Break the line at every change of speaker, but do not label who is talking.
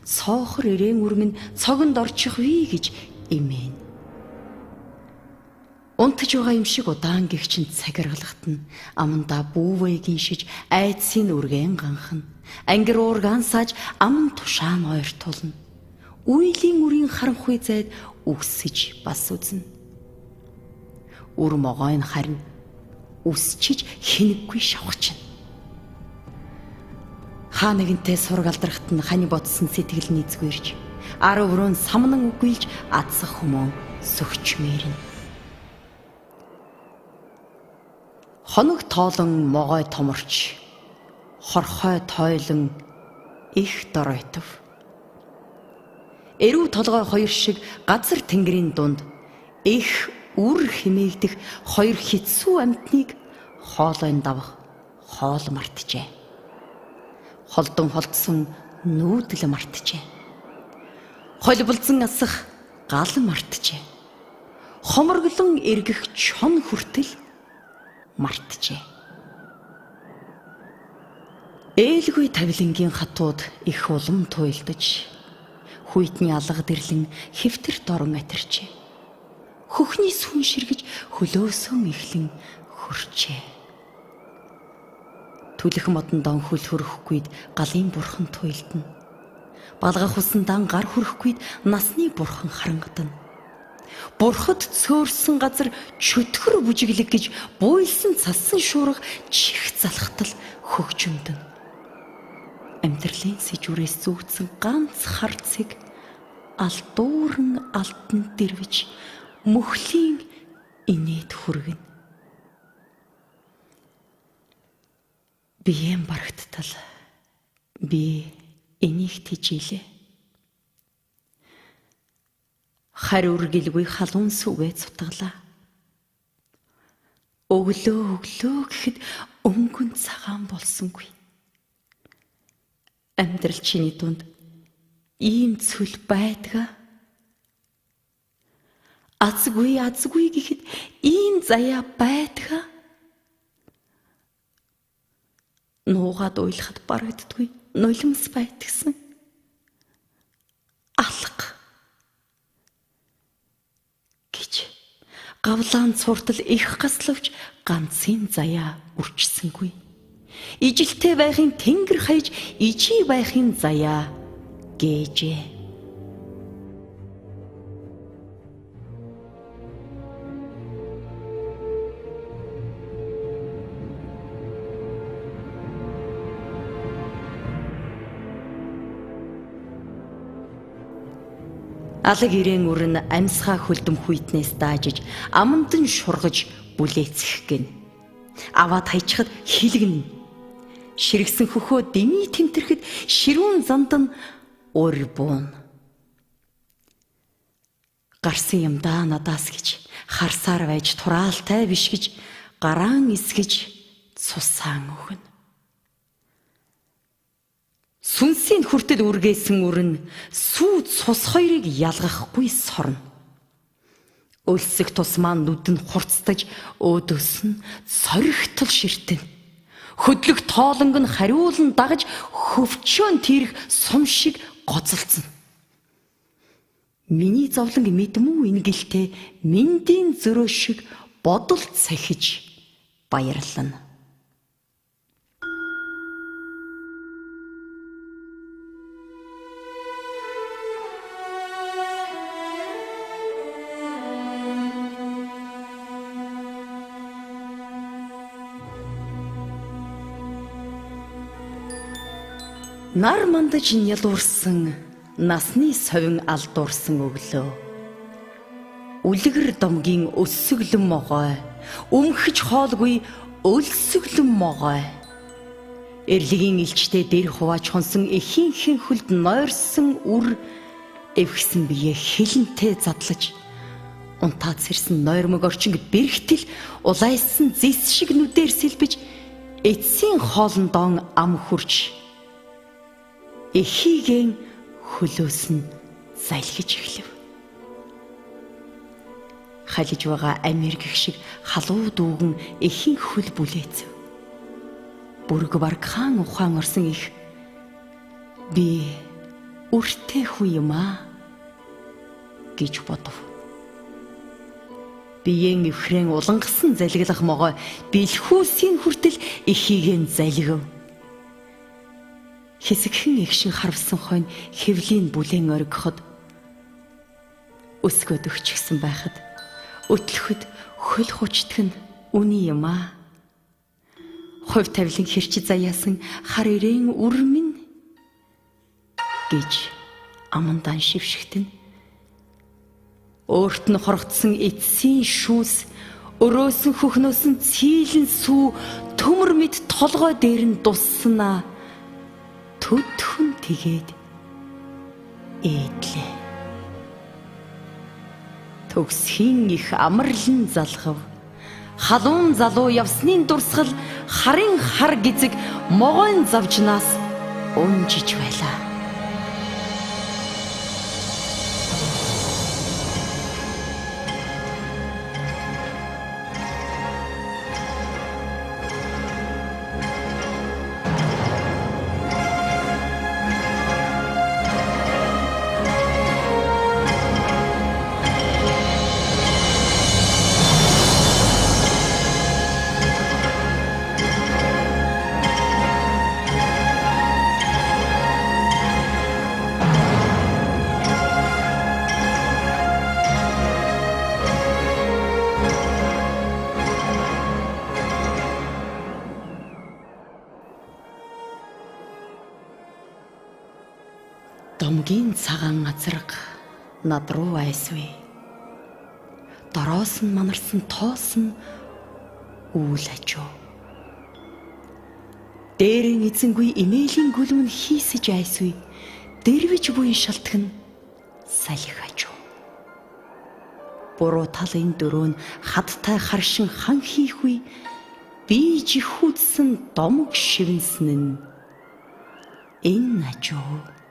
цоохор ирээн үргэн цогонд орчих вий гэж имээн. Унтж байгаа юм шиг удаан гихчин цагиргалахтан амандаа бүүвэгийн шиж айдсын үргэн ганхан ангир уургаан сааж ам тушаан ойртуулна. Үйлийн үрийн харанхуй зайд үгсэж бас үзнэ. Үр могойн харин үсчиж хинэггүй шавхчихна. Хаа нэгэнтэй сургалдрахт нь хани бодсон сэтгэл нийцгүйрч ар өрөөнд самнан үгүйлж адсах хүмүүн сөхчмээрнэ. Хоног тоолон могой томорч хорхой тойлон их доройтов. Эрүү толгой хоёр шиг газар тэнгэрийн дунд их үр химээгдэх хоёр хэцүү амьтныг хоолойн давах хоол мартжээ. Холдон холдсон нүүдэл мартжээ. Холболзон асах гал мартжээ. Хоморглон эргэх чон хүртэл мартжээ. Ээлгүй тавилангийн хатууд их улам туйлдаж, хүйтний алга дэрлэн хэвтэр дорон атирчээ. Хөхний сүн ширгэж хөлөөсөн эхлэн хөрчээ. Түлэх модондоо хөл хөрөхгүйд галын бурхан туйлдана. Балгах усандан гар хөрөхгүйд насны бурхан харангадана. Бурхад цөөрсөн газар чөтгөр бүжиглэг гэж буйлсан цасан шуурга чих залхтал хөгжимдөн. Амьдралын сэжүүрээс зүүцсэн ганц хар цэг алдуурн алтан дэрвэж мөхлийн инээд хүргэн. Биеэм барагдтал би энийг тижилээ. Хар үргэлгүй халуун сүвээ цутгалаа. Өглөө гэхэд өнгөн цагаан болсонгүй. Амьдрал чиний дунд ийм цөл байдгаа. Азгүй гэхэд ийм заяа байдгаа. Нуугаад уйлахад барагддгүй нулимс байдгсан. Алга гэж гавлаан цуртал их гаславч ганцын заяа үрчсэнгүй. Ижилтэй байхын тэнгэр хаяж ижий байхын заяа гээжээ. Алаг ирээн үрэн амьсгаа хөлдөм хүйтнээс даажиж амандан шургаж бүлээцэх гин. Аваад хайчихад хилгэн. Ширгсэн хөхөө дэмий тэмтэрхэд ширүүн зандан уур буун. Гарсан юмдаа надаас гэж харсаар байж тураалтай биш гэж гараан эсгэж цусаан өгнө. Сүнсийн хүртэл үргээсэн үрэн сүү цус хоёрыг ялгахгүй сорно. Өлсөх тусмаа нүдэнд хурцтаж өөдөөс нь соригтол ширтэн. Хөдлөх тоолонг нь хариулан дагаж хөвчөөн тэрх сум шиг гоцолцсон. Миний зовлон мэдмүү энэ гэлтэй мэндийн зөрөө шиг бодол цахиж баярлана. Нар мандаж нялуурсан насны совин алдуурсан өглөө. Үлгэр домгийн өссөглөн могой, өмхөж хоолгүй өлсөглөн могой. Эрлэгийн илчтэй дээр хувааж хонсон эхийнхэн хөлд нойрсон үр эвхсэн бие хилэнтэй задлаж унтаад сэрсэн нойрмог орчинг бэрхтэл улайсан зис шиг нүдээр сэлбэж эцсийн хоолндон ам хурж эхийгэн хөлөөс нь залхиж эхлэв. Халиж байгаа амир гих шиг халуу дүүгэн эхийн хөл бүлээцв. Бүрэг барг хаан ухаан орсон их би өртөө хүн юм гэж бодов. Биеийн эвхрэн улангасан залгилах могой бэлхүүсийн хүртэл эхийг нь залгив. Хэсэгхэн эгшин харвсан хойно хэвлийн бүлээн оргиход өсгөөд өгчихсэн байхад өтлөхөд хөл хучтг нь үний юм Хувь тавилан хэрчи заяасан хар ирээн үрмэн гэж амандан шившигтэн. Өөрт нь хорогдсон эцсийн шүүс өрөөсөн хөхнөөсөн цийлэн сүү төмөр мэд толгой дээр нь дусснаа. Төдхөн тэгээд ээдлээ. Төгсхийн их амарлан залгав. Халуун залуу явсны дурсгал харын хар гизэг могойн завжнаас унжиж байлаа. Домгийн цагаан азраг над руу айсвэ. Дороос нь манарсан тоос нь үйл ажив. Дээрэн эзэнгүй эмээлийн гүлмэн хийсэж айсвэ. Дэрвэж буй шалтган салхи ажив. Буруу талын дөрөв нь хадтай харшин хан хийхүй би жихүүдсэн домог шивнсэн нь энэ ажив.